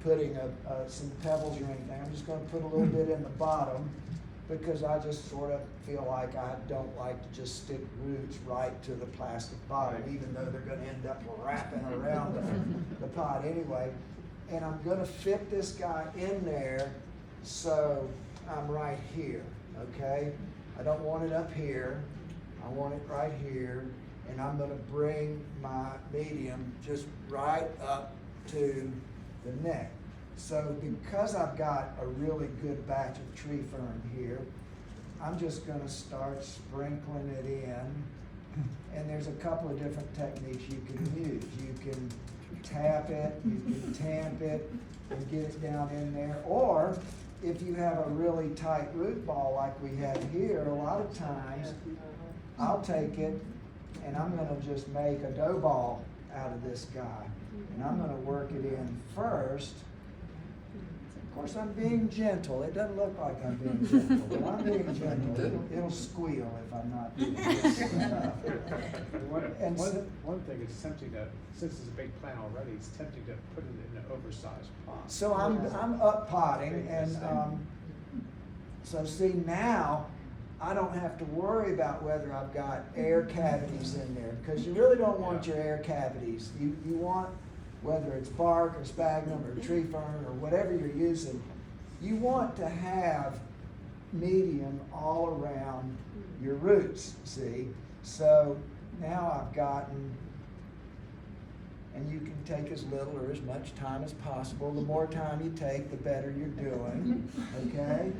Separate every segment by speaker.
Speaker 1: putting some pebbles or anything. I'm just gonna put a little bit in the bottom because I just sort of feel like I don't like to just stick roots right to the plastic bottom, even though they're gonna end up wrapping around the pot anyway. And I'm gonna fit this guy in there so I'm right here, okay? I don't want it up here, I want it right here, and I'm gonna bring my medium just right up to the neck. So because I've got a really good batch of tree fern here, I'm just gonna start sprinkling it in. And there's a couple of different techniques you can use. You can tap it, you can tamp it, and get it down in there. Or if you have a really tight root ball like we have here, a lot of times I'll take it and I'm gonna just make a dough ball out of this guy. And I'm gonna work it in first. Of course, I'm being gentle. It doesn't look like I'm being gentle, but I'm being gentle. It'll squeal if I'm not doing this.
Speaker 2: One thing, it's tempting to, since it's a big plant already, it's tempting to put it in an oversized pot.
Speaker 1: So I'm up potting, and so see now, I don't have to worry about whether I've got air cavities in there, because you really don't want your air cavities. You want, whether it's bark or sphagnum or tree fern or whatever you're using, you want to have medium all around your roots, see? So now I've gotten, and you can take as little or as much time as possible. The more time you take, the better you're doing, okay?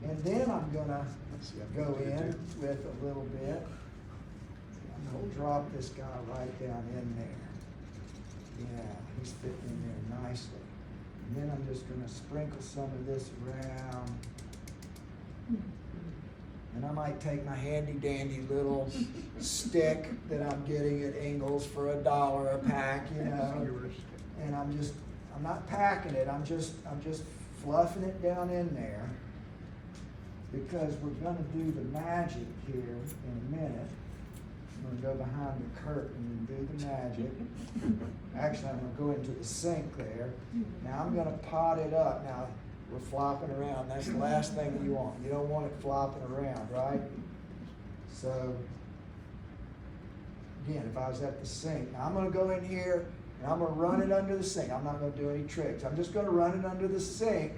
Speaker 1: And then I'm gonna go in with a little bit. I'm gonna drop this guy right down in there. Yeah, he's fitting in there nicely. And then I'm just gonna sprinkle some of this around. And I might take my handy dandy little stick that I'm getting at Ingles for $1 a pack, you know. And I'm not packing it, I'm just fluffing it down in there, because we're gonna do the magic here in a minute. I'm gonna go behind the curtain and do the magic. Actually, I'm gonna go into the sink there. Now I'm gonna pot it up. Now, we're flopping around. That's the last thing that you want. You don't want it flopping around, right? So, again, if I was at the sink, now I'm gonna go in here and I'm gonna run it under the sink. I'm not gonna do any tricks. I'm just gonna run it under the sink,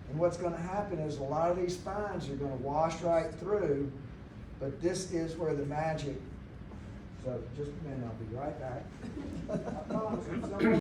Speaker 1: and what's gonna happen is a lot of these fines are gonna wash right through, but this is where the magic. So just a minute, I'll be right back. I promise.